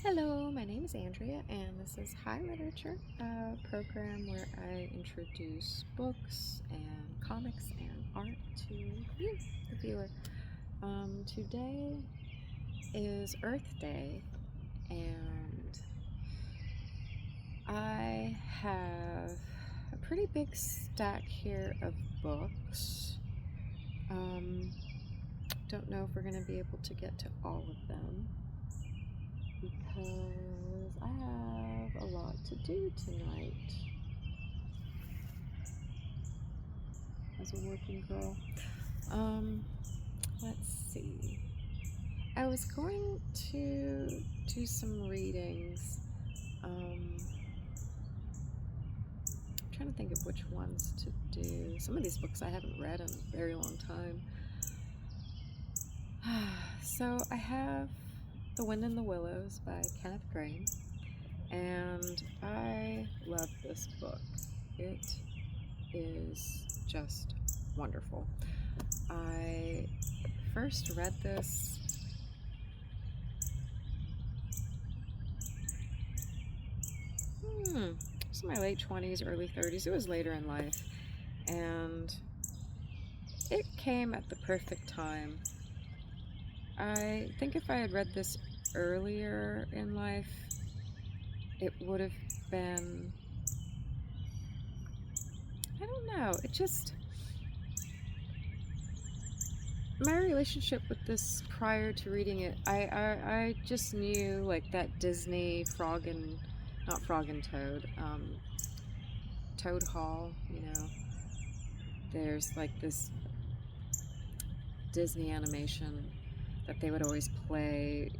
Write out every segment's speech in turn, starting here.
Hello, my name is Andrea, and this is High Literature, a program where I introduce books and comics and art to you, the viewer. Today is Earth Day, and I have a pretty big stack here of books. Don't know if we're going to be able to get to all of them, because I have a lot to do tonight as a working girl. Let's see. I was going to do some readings. I'm trying to think of which ones to do. Some of these books I haven't read in a very long time. So I have The Wind in the Willows by Kenneth Grahame, and I love this book. It is just wonderful. I first read this it was in my late 20s, early 30s. It was later in life, and it came at the perfect time. I think if I had read this earlier in life, it would have been, I don't know, my relationship with this prior to reading it, I just knew like that Disney not Frog and Toad, Toad Hall, there's like this Disney animation that they would always play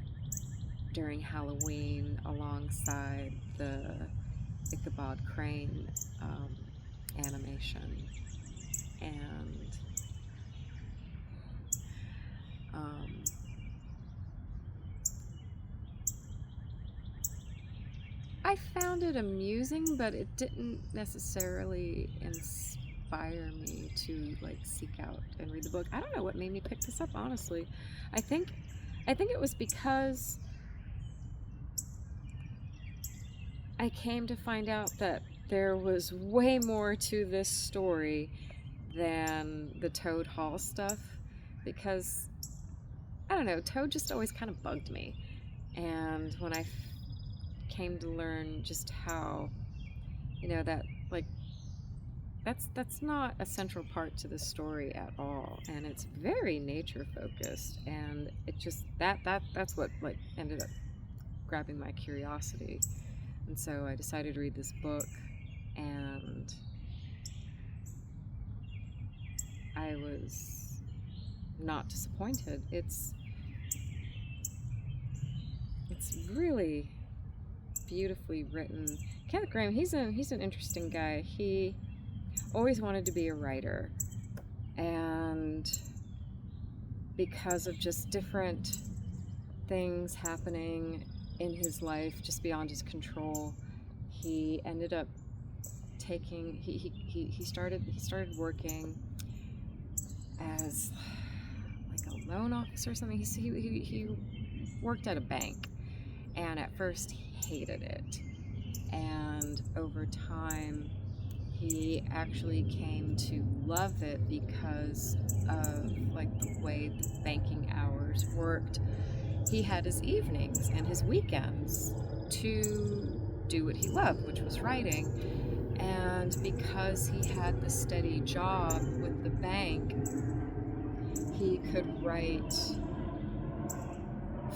during Halloween alongside the Ichabod Crane animation. And I found it amusing, but it didn't necessarily inspire me to like seek out and read the book. I don't know what made me pick this up, honestly. I think it was because I came to find out that there was way more to this story than the Toad Hall stuff, because I don't know, Toad just always kind of bugged me. And when I came to learn just how, that like that's not a central part to the story at all, and it's very nature focused, and it just that's what like ended up grabbing my curiosity. And so I decided to read this book, and I was not disappointed. It's really beautifully written. Kenneth Grahame, he's an interesting guy. He always wanted to be a writer, and because of just different things happening in his life just beyond his control, he ended up taking he started working as like a loan officer or something. He worked at a bank, and at first he hated it, and over time he actually came to love it because of like the way the banking hours worked. He had his evenings and his weekends to do what he loved, which was writing. And because he had the steady job with the bank, he could write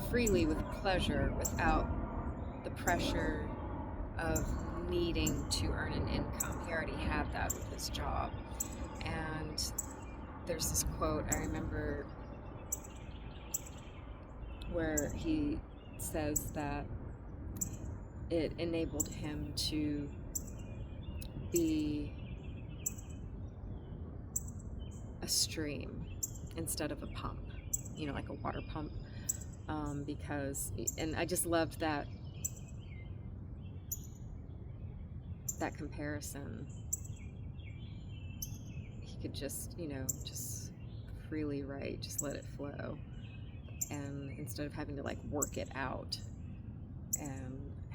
freely with pleasure without the pressure of needing to earn an income. He already had that with his job. And there's this quote I remember where he says that it enabled him to be a stream instead of a pump, like a water pump, and I just loved that comparison. He could just freely write, just let it flow, and instead of having to like work it out.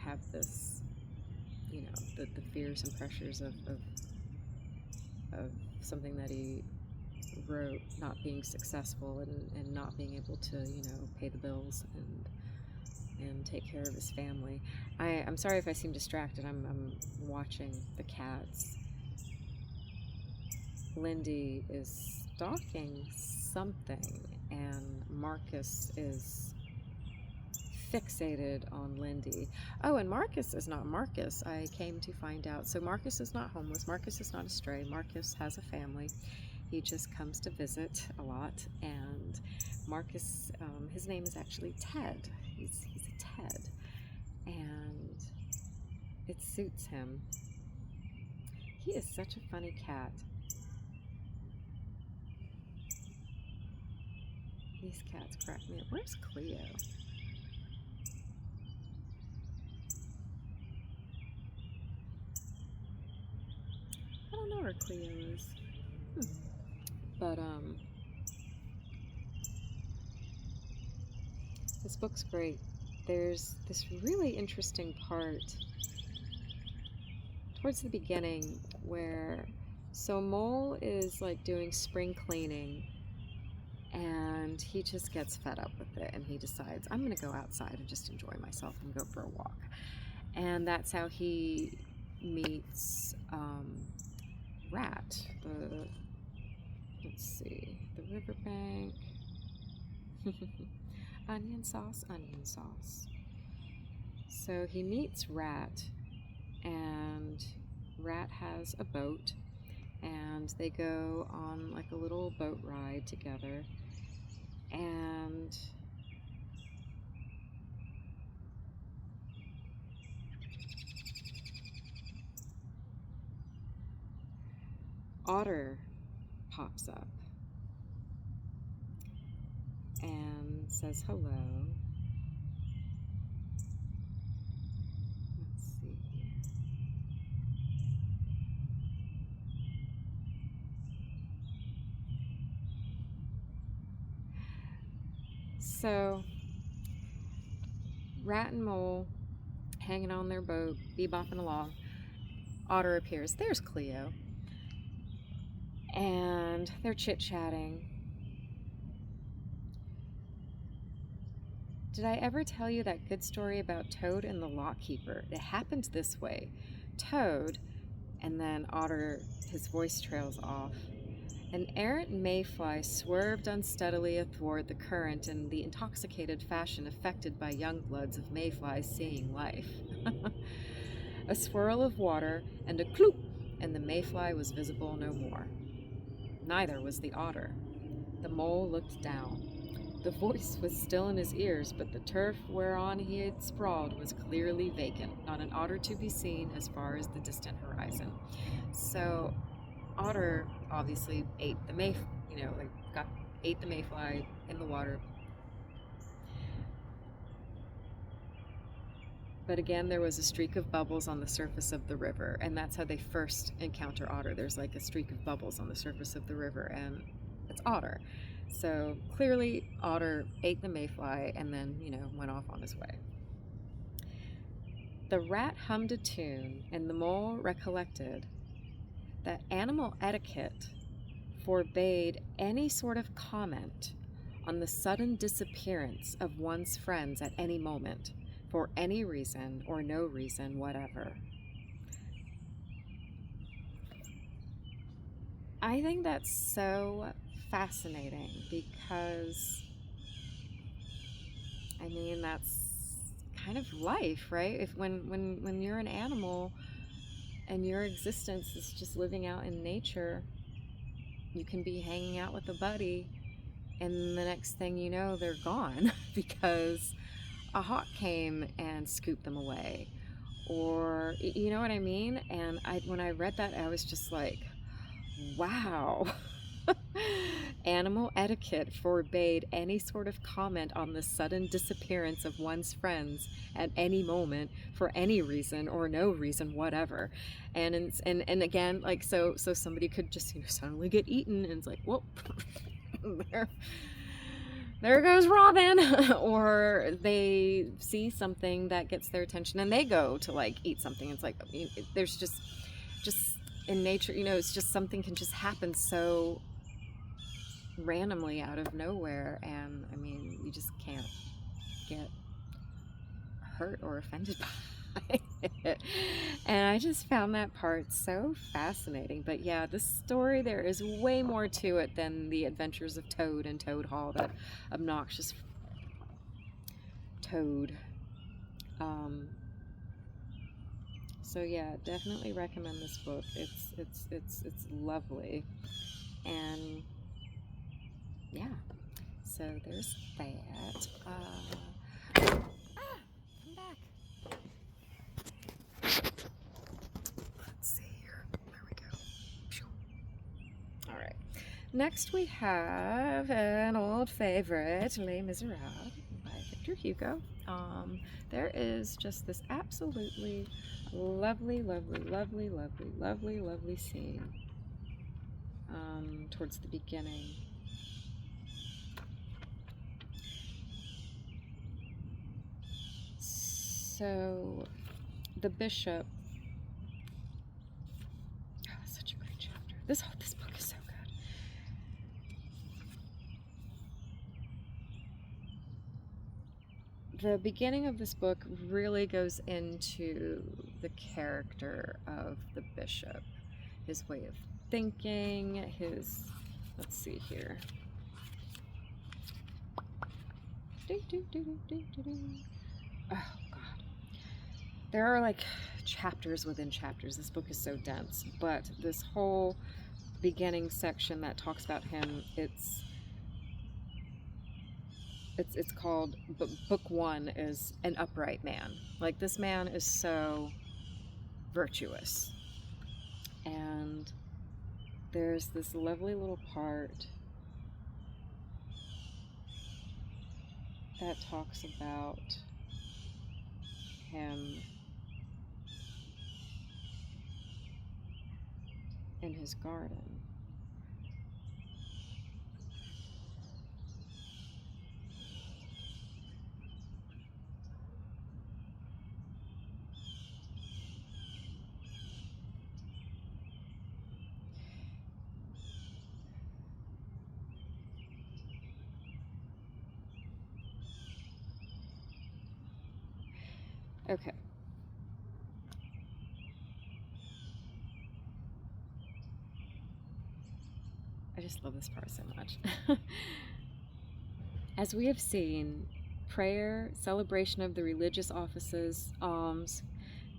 have this, you know, the fears and pressures of something that he wrote not being successful, and not being able to, you know, pay the bills and take care of his family. I'm sorry if I seem distracted. I'm watching the cats. Lindy is stalking something, and Marcus is fixated on Lindy. Oh, and Marcus is not Marcus, I came to find out. So Marcus is not homeless. Marcus is not a stray. Marcus has a family. He just comes to visit a lot. And Marcus, his name is actually Ted. He's a Ted. And it suits him. He is such a funny cat. These cats crack me up. Where's Cleo? I don't know where Cleo is. But this book's great. There's this really interesting part towards the beginning where, so Mole is like doing spring cleaning, and he just gets fed up with it, and he decides, I'm gonna go outside and just enjoy myself and go for a walk. And that's how he meets Rat, let's see, the riverbank. Onion sauce, onion sauce. So he meets Rat, and Rat has a boat, and they go on like a little boat ride together. And Otter pops up and says hello. Let's see here. So Rat and Mole hanging on their boat, bebopping along. Otter appears. There's Cleo. And they're chit-chatting. Did I ever tell you that good story about Toad and the Lockkeeper? It happened this way. Toad, and then Otter, his voice trails off. An errant mayfly swerved unsteadily athwart the current in the intoxicated fashion affected by young bloods of mayflies seeing life. A swirl of water and a cloop, and the mayfly was visible no more. Neither was the otter. The mole looked down. The voice was still in his ears, but the turf whereon he had sprawled was clearly vacant, not an otter to be seen as far as the distant horizon. So Otter obviously ate the ate the mayfly in the water. But again, there was a streak of bubbles on the surface of the river, and that's how they first encounter Otter. There's like a streak of bubbles on the surface of the river, and it's Otter. So clearly Otter ate the mayfly and then, went off on his way. The rat hummed a tune, and the mole recollected that animal etiquette forbade any sort of comment on the sudden disappearance of one's friends at any moment, for any reason or no reason whatever. I think that's so fascinating because, that's kind of life, right? If when you're an animal and your existence is just living out in nature, you can be hanging out with a buddy, and the next thing you know, they're gone because a hawk came and scooped them away, or you know what I mean? And when I read that, I was just like, wow. Animal etiquette forbade any sort of comment on the sudden disappearance of one's friends at any moment for any reason or no reason whatever. And again, like, so somebody could just suddenly get eaten, and it's like, whoop. there goes Robin. Or they see something that gets their attention and they go to like eat something. It's like, there's just in nature, it's just something can just happen so randomly out of nowhere. And I mean, you just can't get hurt or offended by it. And I just found that part so fascinating. But yeah, this story, there is way more to it than the adventures of Toad and Toad Hall, that obnoxious Toad. So yeah, definitely recommend this book. It's lovely. And yeah, so there's that. Come back. Let's see here. There we go. All right. Next we have an old favorite, Les Misérables by Victor Hugo. There is just this absolutely lovely, lovely, lovely, lovely, lovely, lovely scene towards the beginning. So the bishop, that's such a great chapter. This book is so good. The beginning of this book really goes into the character of the bishop, his way of thinking, let's see here. Oh God. There are like chapters within chapters. This book is so dense, but this whole beginning section that talks about him, it's called, book 1 is An Upright Man. Like, this man is so virtuous. And there's this lovely little part that talks about him in his garden. Okay. I just love this part so much. As we have seen, prayer, celebration of the religious offices, alms,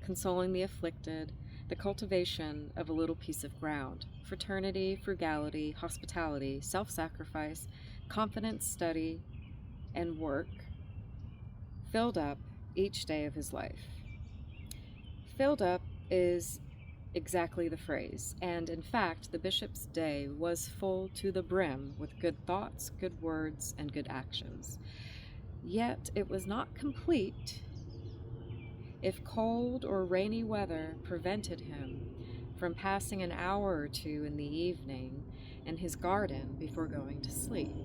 consoling the afflicted, the cultivation of a little piece of ground, fraternity, frugality, hospitality, self-sacrifice, confidence, study, and work filled up each day of his life. Filled up is exactly the phrase, and in fact, the bishop's day was full to the brim with good thoughts, good words, and good actions. Yet it was not complete if cold or rainy weather prevented him from passing an hour or two in the evening in his garden before going to sleep.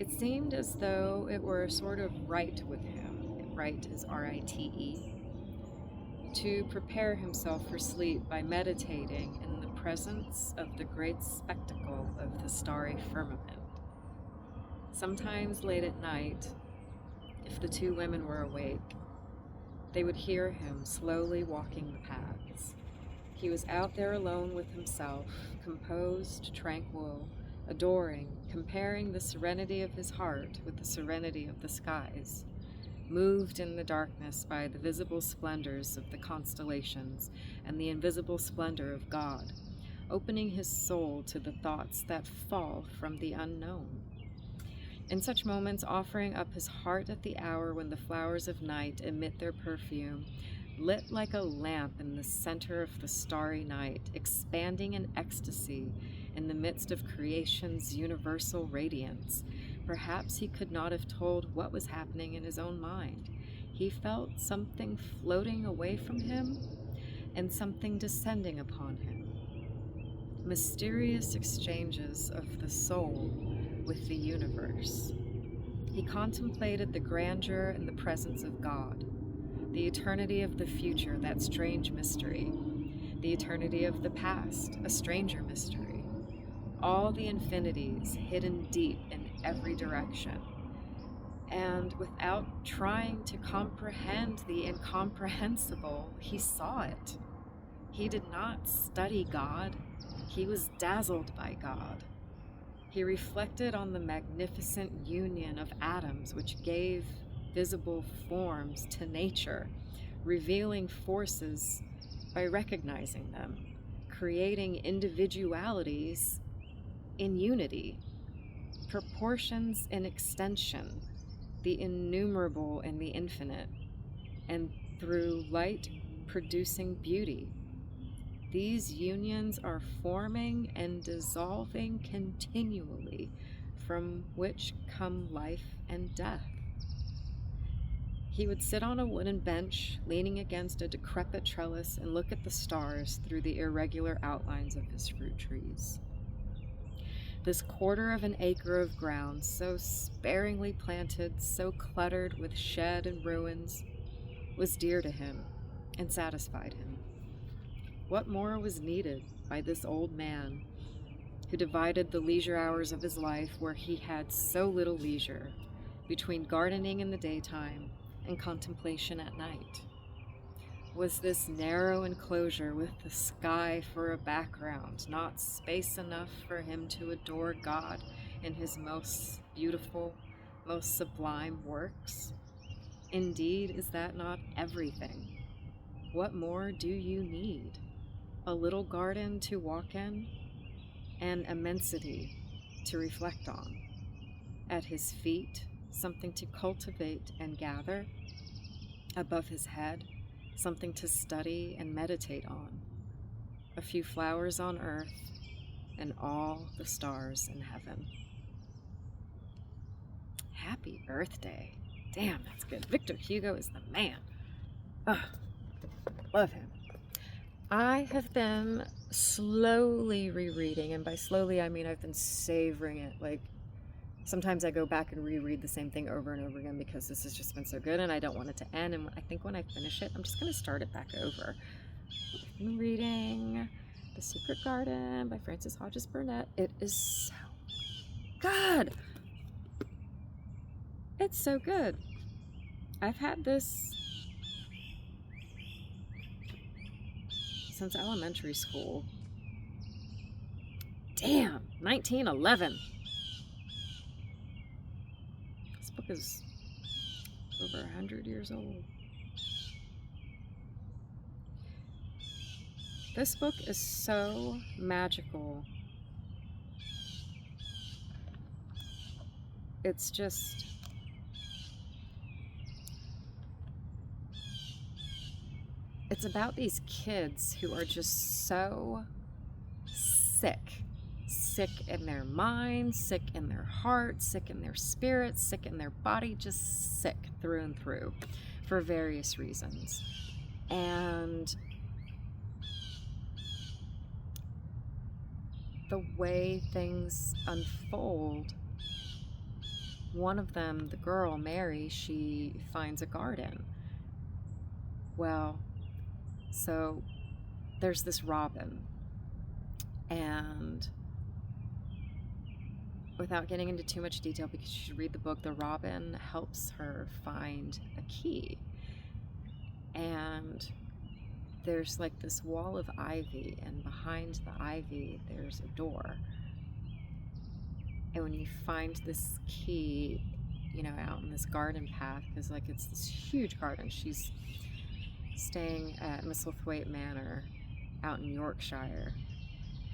It seemed as though it were a sort of rite with him. Rite is R-I-T-E. To prepare himself for sleep by meditating in the presence of the great spectacle of the starry firmament. Sometimes late at night, if the two women were awake, they would hear him slowly walking the paths. He was out there alone with himself, composed, tranquil, adoring, comparing the serenity of his heart with the serenity of the skies, moved in the darkness by the visible splendors of the constellations and the invisible splendor of God, opening his soul to the thoughts that fall from the unknown. In such moments, offering up his heart at the hour when the flowers of night emit their perfume, lit like a lamp in the center of the starry night, expanding in ecstasy in the midst of creation's universal radiance. Perhaps he could not have told what was happening in his own mind. He felt something floating away from him and something descending upon him. Mysterious exchanges of the soul with the universe. He contemplated the grandeur and the presence of God, the eternity of the future, that strange mystery, the eternity of the past, a stranger mystery, all the infinities hidden deep in every direction. And without trying to comprehend the incomprehensible, he saw it. He did not study God, he was dazzled by God. He reflected on the magnificent union of atoms which gave visible forms to nature, revealing forces by recognizing them, creating individualities in unity, proportions in extension, the innumerable and the infinite, and through light producing beauty. These unions are forming and dissolving continually, from which come life and death. He would sit on a wooden bench, leaning against a decrepit trellis, and look at the stars through the irregular outlines of his fruit trees. This quarter of an acre of ground, so sparingly planted, so cluttered with shed and ruins, was dear to him and satisfied him. What more was needed by this old man who divided the leisure hours of his life, where he had so little leisure, between gardening in the daytime and contemplation at night? Was this narrow enclosure with the sky for a background not space enough for him to adore God in his most beautiful, most sublime works? Indeed, is that not everything? What more do you need? A little garden to walk in, and immensity to reflect on. At his feet, something to cultivate and gather. Above his head, something to study and meditate on. A few flowers on earth, and all the stars in heaven. Happy Earth Day. Damn, that's good. Victor Hugo is the man. Love him. I have been slowly rereading, and by slowly I mean I've been savoring it. Like, sometimes I go back and reread the same thing over and over again because this has just been so good and I don't want it to end. And I think when I finish it, I'm just going to start it back over. I've been reading The Secret Garden by Frances Hodges Burnett. It is so good. It's so good. I've had this since elementary school. Damn, 1911. This book is over 100 years old. This book is so magical. It's just... it's about these kids who are just so sick. Sick in their mind, sick in their heart, sick in their spirit, sick in their body, just sick through and through for various reasons. And the way things unfold, one of them, the girl, Mary, she finds a garden. Well, so there's this robin, and without getting into too much detail, because you should read the book, the robin helps her find a key. And there's like this wall of ivy, and behind the ivy there's a door. And when you find this key, you know, out in this garden path, because like it's this huge garden. She's staying at Misselthwaite Manor out in Yorkshire,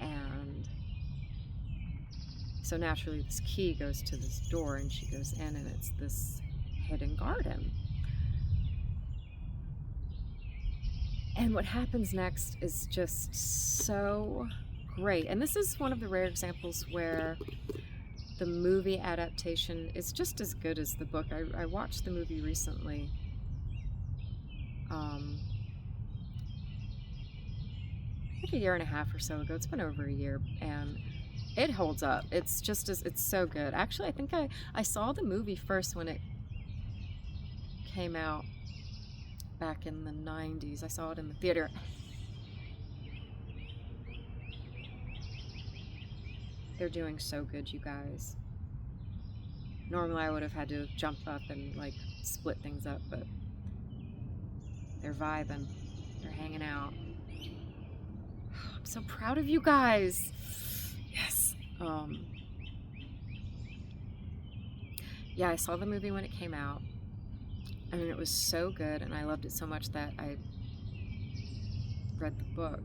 and so naturally this key goes to this door, and she goes in, and it's this hidden garden. And what happens next is just so great. And this is one of the rare examples where the movie adaptation is just as good as the book. I watched the movie recently. Like a year and a half or so ago. It's been over a year, and it holds up. It's just as, it's so good. Actually, I think I saw the movie first when it came out back in the 90s. I saw it in the theater. They're doing so good, you guys. Normally I would have had to jump up and like split things up, but they're vibing. They're hanging out. I'm so proud of you guys. Yes. Yeah, I saw the movie when it came out. I mean, it was so good, and I loved it so much that I read the book.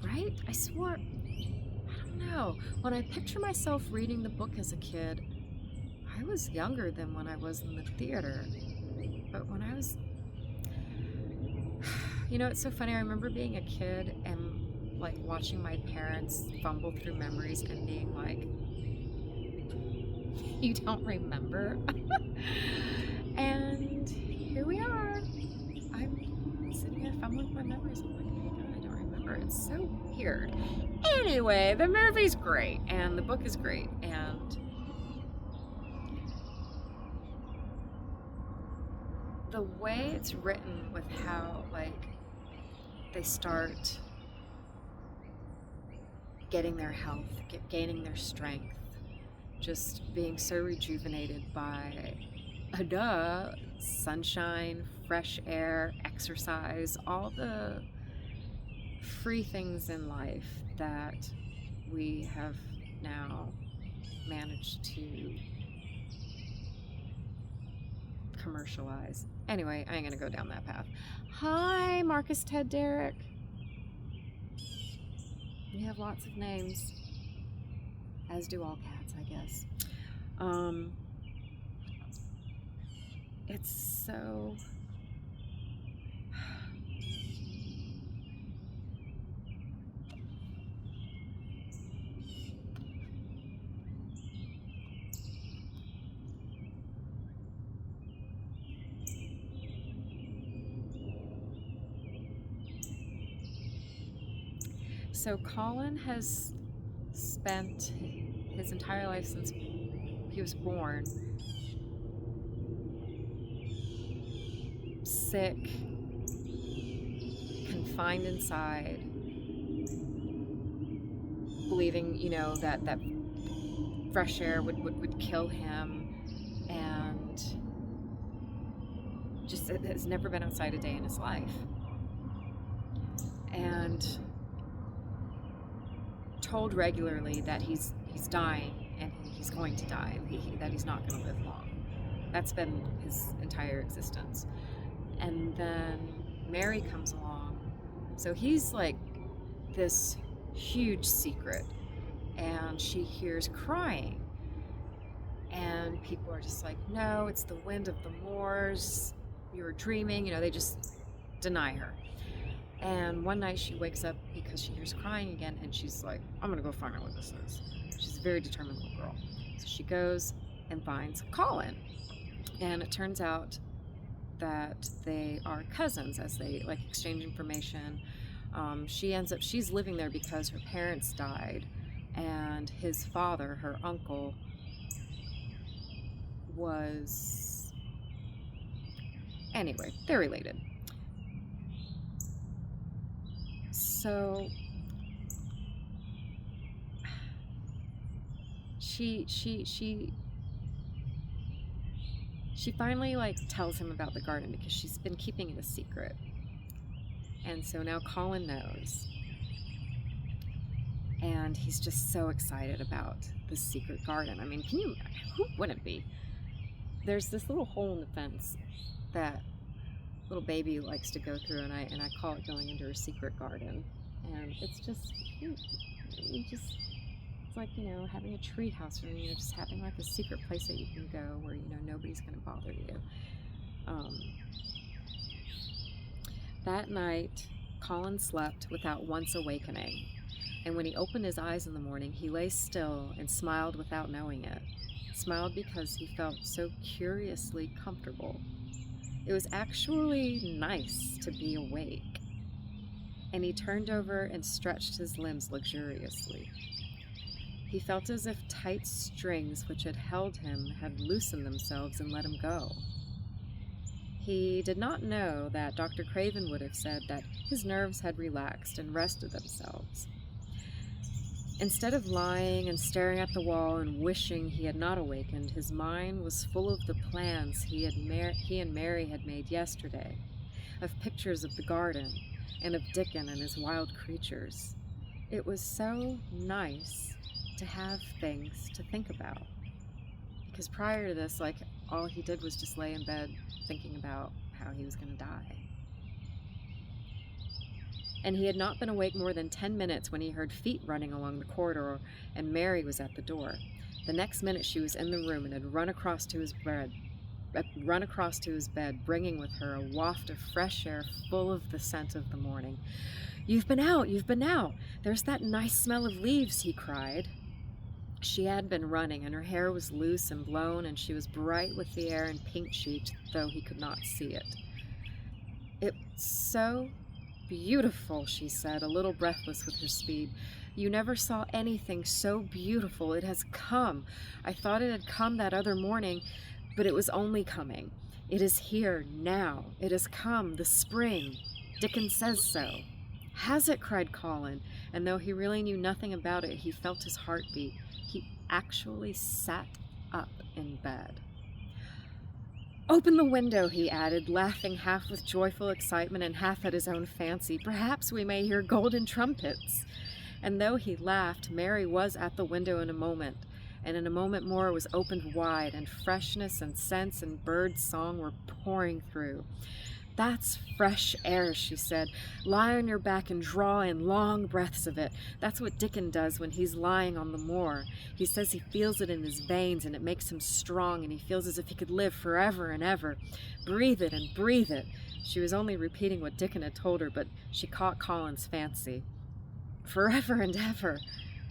Right? I swore, I don't know. When I picture myself reading the book as a kid, I was younger than when I was in the theater. But when I was, you know, it's so funny. I remember being a kid and like watching my parents fumble through memories and being like, you don't remember? And here we are. I'm sitting here fumbling with my memories. I'm like, oh my God, I don't remember. It's so weird. Anyway, the movie's great and the book is great. And the way it's written with how like they start getting their health, gaining their strength, just being so rejuvenated by sunshine, fresh air, exercise, all the free things in life that we have now managed to commercialize. Anyway, I ain't gonna go down that path. Hi, Marcus, Ted, Derek. You have lots of names, as do all cats, I guess. It's so... So Colin has spent his entire life since he was born sick, confined inside, believing, you know, that fresh air would kill him, and just has never been outside a day in his life. And told regularly that he's dying and he's going to die, and that he's not going to live long. That's been his entire existence. And then Mary comes along, so he's like this huge secret, and she hears crying, and people are just like, no, it's the wind of the moors, you were dreaming, you know, they just deny her. And one night she wakes up because she hears crying again, and she's like, I'm gonna go find out what this is. She's a very determined little girl. So she goes and finds Colin, and it turns out that they are cousins as they like exchange information. She's living there because her parents died, and his father, her uncle, was... Anyway, they're related. So she finally like tells him about the garden because she's been keeping it a secret. And so now Colin knows. And he's just so excited about this secret garden. I mean, who wouldn't be? There's this little hole in the fence that little baby likes to go through, and I call it going into her secret garden. And it's just, it's like, you know, having a tree house, or, you know, just having like a secret place that you can go where, you know, nobody's going to bother you. That night, Colin slept without once awakening. And when he opened his eyes in the morning, he lay still and smiled without knowing it. Smiled because he felt so curiously comfortable. It was actually nice to be awake. And he turned over and stretched his limbs luxuriously. He felt as if tight strings which had held him had loosened themselves and let him go. He did not know that Dr. Craven would have said that his nerves had relaxed and rested themselves. Instead of lying and staring at the wall and wishing he had not awakened, his mind was full of the plans he and Mary had made yesterday, of pictures of the garden, and of Dickon and his wild creatures. It was so nice to have things to think about. Because prior to this, all he did was just lay in bed thinking about how he was going to die. And he had not been awake more than 10 minutes when he heard feet running along the corridor, and Mary was at the door. The next minute she was in the room and had run across to his bed, bringing with her a waft of fresh air full of the scent of the morning. You've been out! There's that nice smell of leaves," he cried. She had been running, and her hair was loose and blown, and she was bright with the air and pink-cheeked, though he could not see it. "It's so beautiful," she said, a little breathless with her speed. "You never saw anything so beautiful. It has come. I thought it had come that other morning, but it was only coming. It is here now. It has come, the spring. Dickon says so." "Has it?" cried Colin, and though he really knew nothing about it, he felt his heart beat. He actually sat up in bed. "Open the window," he added, laughing half with joyful excitement and half at his own fancy. "Perhaps we may hear golden trumpets." And though he laughed, Mary was at the window in a moment, and in a moment more it was opened wide, and freshness and scents and bird song were pouring through. "That's fresh air," she said. "Lie on your back and draw in long breaths of it. That's what Dickon does when he's lying on the moor. He says he feels it in his veins, and it makes him strong, and he feels as if he could live forever and ever. Breathe it and breathe it." She was only repeating what Dickon had told her, but she caught Colin's fancy. "Forever and ever.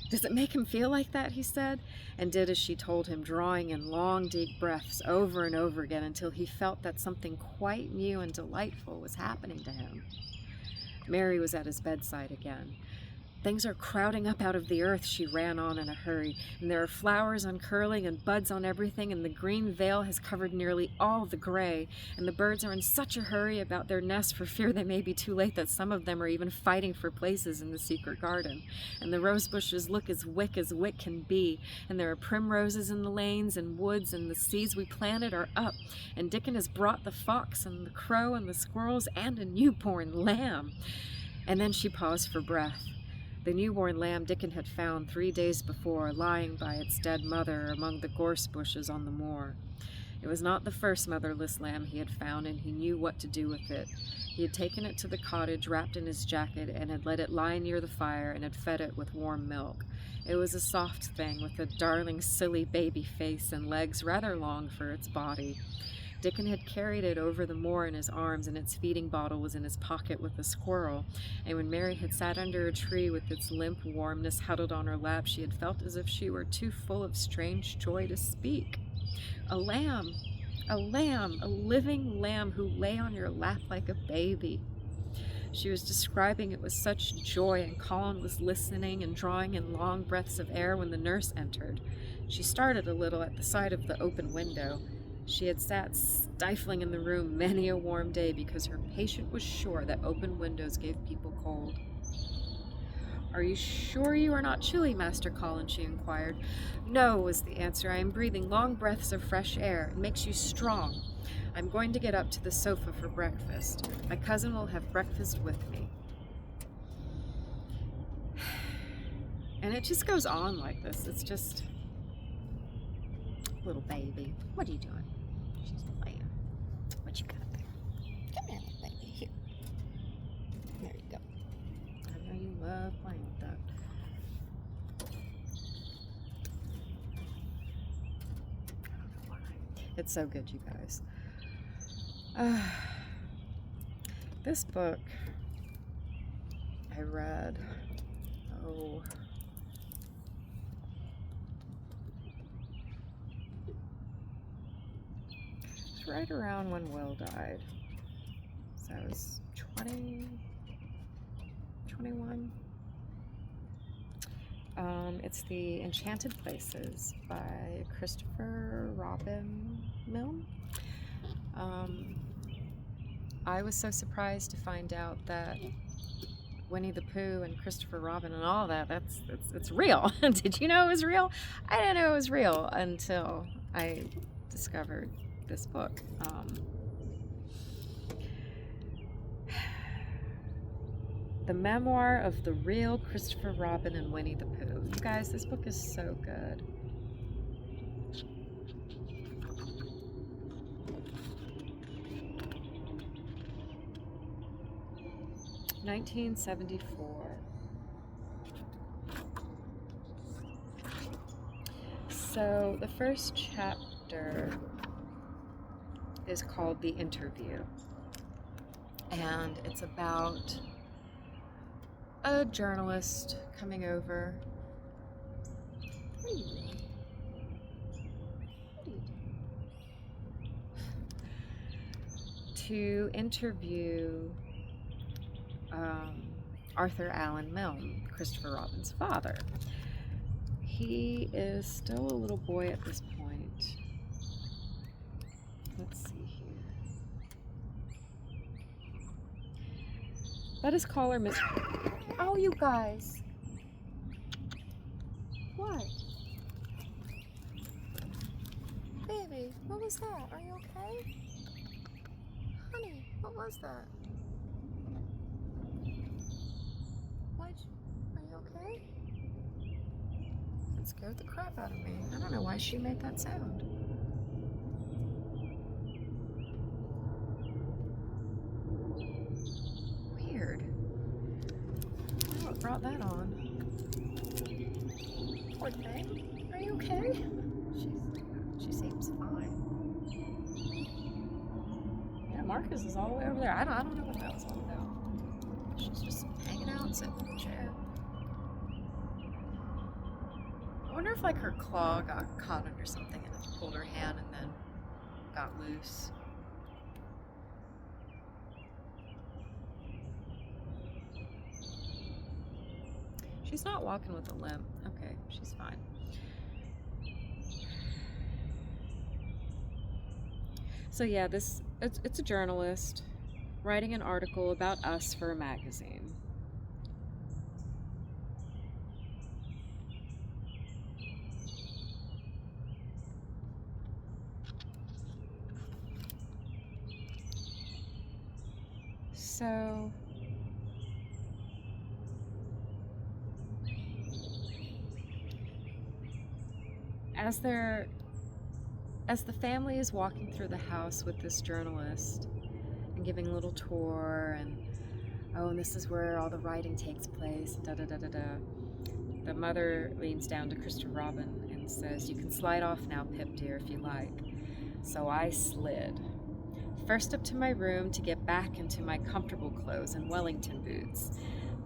Does it make him feel like that?" he said, and did as she told him, drawing in long, deep breaths over and over again until he felt that something quite new and delightful was happening to him. Mary was at his bedside again. "Things are crowding up out of the earth," she ran on in a hurry, "and there are flowers uncurling and buds on everything, and the green veil has covered nearly all the gray, and the birds are in such a hurry about their nests for fear they may be too late that some of them are even fighting for places in the secret garden, and the rose bushes look as wick can be, and there are primroses in the lanes and woods, and the seeds we planted are up, and Dickon has brought the fox and the crow and the squirrels and a newborn lamb." And then she paused for breath. The newborn lamb Dickon had found 3 days before, lying by its dead mother among the gorse bushes on the moor. It was not the first motherless lamb he had found, and he knew what to do with it. He had taken it to the cottage, wrapped in his jacket, and had let it lie near the fire, and had fed it with warm milk. It was a soft thing, with a darling, silly baby face and legs rather long for its body. Dickon had carried it over the moor in his arms, and its feeding bottle was in his pocket with the squirrel, and when Mary had sat under a tree with its limp warmness huddled on her lap, she had felt as if she were too full of strange joy to speak. A lamb, a living lamb who lay on your lap like a baby. She was describing it with such joy, and Colin was listening and drawing in long breaths of air when the nurse entered. She started a little at the sight of the open window. She had sat stifling in the room many a warm day because her patient was sure that open windows gave people cold. "Are you sure you are not chilly, Master Colin?" she inquired. "No," was the answer. "I am breathing long breaths of fresh air. It makes you strong. I'm going to get up to the sofa for breakfast. My cousin will have breakfast with me." And it just goes on like this. It's just... Little baby. What are you doing? She's playing. What you got there? Come here, little baby. Here. There you go. I know you love playing with that. It's so good, you guys. This book I read, it's right around when Will died. So I was 20, 21. It's The Enchanted Places by Christopher Robin Milne. I was so surprised to find out that Winnie the Pooh and Christopher Robin and all that, it's real. Did you know it was real? I didn't know it was real until I discovered this book. The memoir of the real Christopher Robin and Winnie the Pooh. You guys, this book is so good. (1974). So the first chapter is called The Interview, and it's about a journalist coming over. What are you doing? What are you doing? To interview Arthur Allen Milne, Christopher Robin's father. He is still a little boy at this point. Let's see here. Let us call her Miss... Oh, you guys. What? Baby, what was that? Are you okay? Honey, what was that? What? Are you okay? It scared the crap out of me. I don't know why she made that sound. Weird. What brought that on? Poor thing. Are you okay? She seems fine. Yeah, Marcus is all the way over there. I don't know what that was all about. She's just hanging out, sitting in the chair. I wonder if like her claw got caught under something and it pulled her hand and then got loose. She's not walking with a limp. Okay, she's fine. So yeah, it's a journalist writing an article about us for a magazine. So as the family is walking through the house with this journalist and giving a little tour and this is where all the writing takes place, da da da da da. The mother leans down to Christopher Robin and says, "You can slide off now, Pip dear, if you like." So I slid. First up to my room to get back into my comfortable clothes and Wellington boots.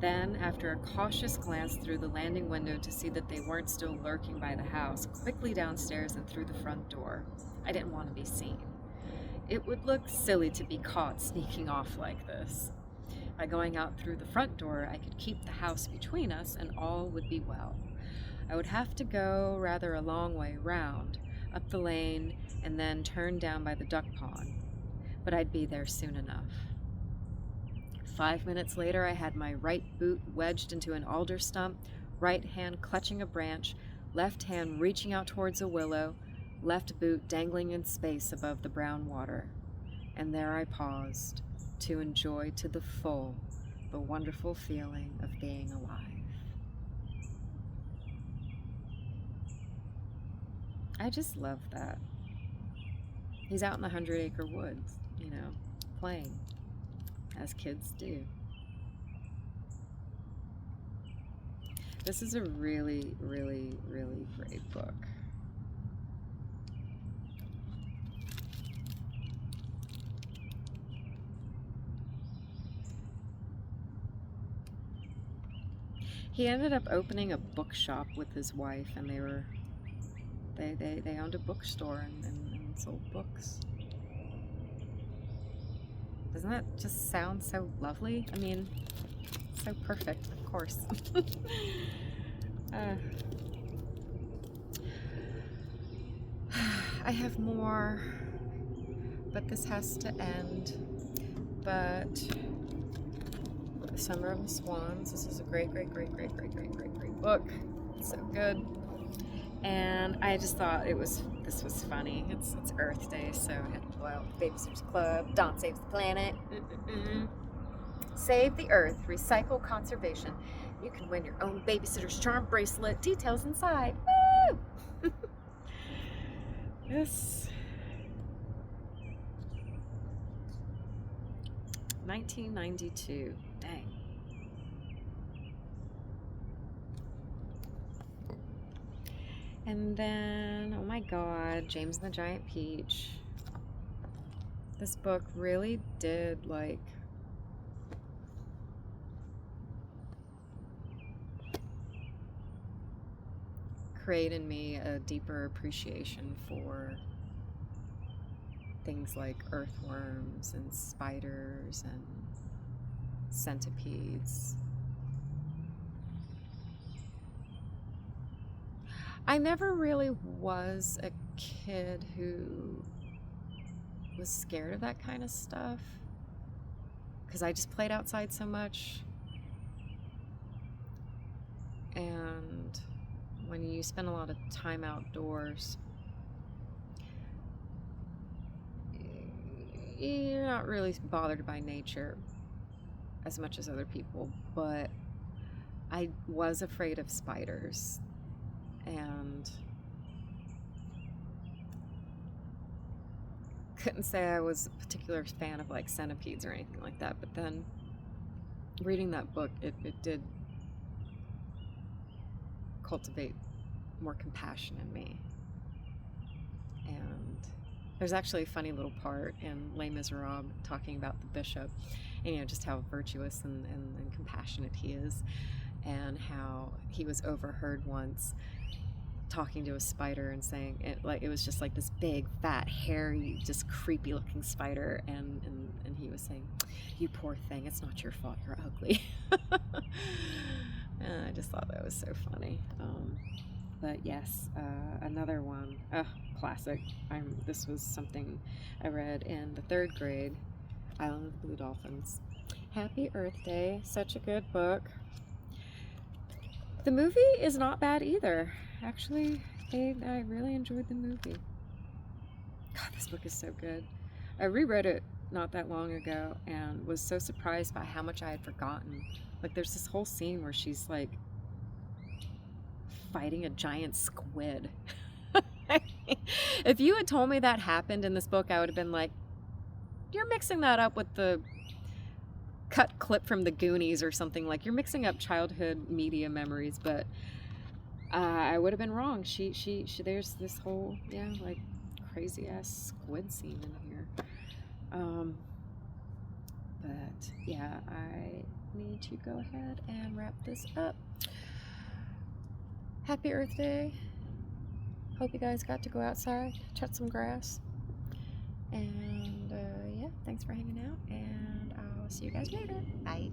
Then, after a cautious glance through the landing window to see that they weren't still lurking by the house, quickly downstairs and through the front door. I didn't want to be seen. It would look silly to be caught sneaking off like this. By going out through the front door, I could keep the house between us and all would be well. I would have to go rather a long way round, up the lane, and then turn down by the duck pond. But I'd be there soon enough. 5 minutes later, I had my right boot wedged into an alder stump, right hand clutching a branch, left hand reaching out towards a willow, left boot dangling in space above the brown water. And there I paused to enjoy to the full the wonderful feeling of being alive. I just love that. He's out in the 100-acre woods, playing, as kids do. This is a really, really, really great book. He ended up opening a bookshop with his wife, and they owned a bookstore and sold books. Doesn't that just sound so lovely? I mean, so perfect, of course. I have more, but this has to end. But Summer of the Swans, this is a great book. It's so good. And I just thought this was funny. It's Earth Day, so I had to pull out the Babysitters Club. Dawn saves the planet. Save the Earth. Recycle conservation. You can win your own Babysitter's Charm bracelet. Details inside. Woo! This 1992. Dang. And then, oh my God, James and the Giant Peach. This book really did, like, create in me a deeper appreciation for things like earthworms and spiders and centipedes. I never really was a kid who was scared of that kind of stuff because I just played outside so much. And when you spend a lot of time outdoors, you're not really bothered by nature as much as other people, but I was afraid of spiders. And couldn't say I was a particular fan of like centipedes or anything like that, but then reading that book, it did cultivate more compassion in me. And there's actually a funny little part in Les Misérables talking about the bishop, and you know, just how virtuous and compassionate he is, and how he was overheard once talking to a spider and saying it was just like this big, fat, hairy, just creepy looking spider, and he was saying, "You poor thing, it's not your fault, you're ugly." And I just thought that was so funny. But yes, another one, classic. This was something I read in the 3rd grade, Island of the Blue Dolphins. Happy Earth Day, such a good book. The movie is not bad either. Actually, I really enjoyed the movie. God, this book is so good. I reread it not that long ago and was so surprised by how much I had forgotten. Like, there's this whole scene where she's like fighting a giant squid. If you had told me that happened in this book, I would have been like, you're mixing that up with the cut clip from the Goonies or something. Like, you're mixing up childhood media memories. But I would have been wrong. She there's this whole, yeah, like crazy ass squid scene in here. But yeah, I need to go ahead and wrap this up. Happy Earth Day. Hope you guys got to go outside, cut some grass. And yeah, thanks for hanging out, and I'll see you guys later. Bye.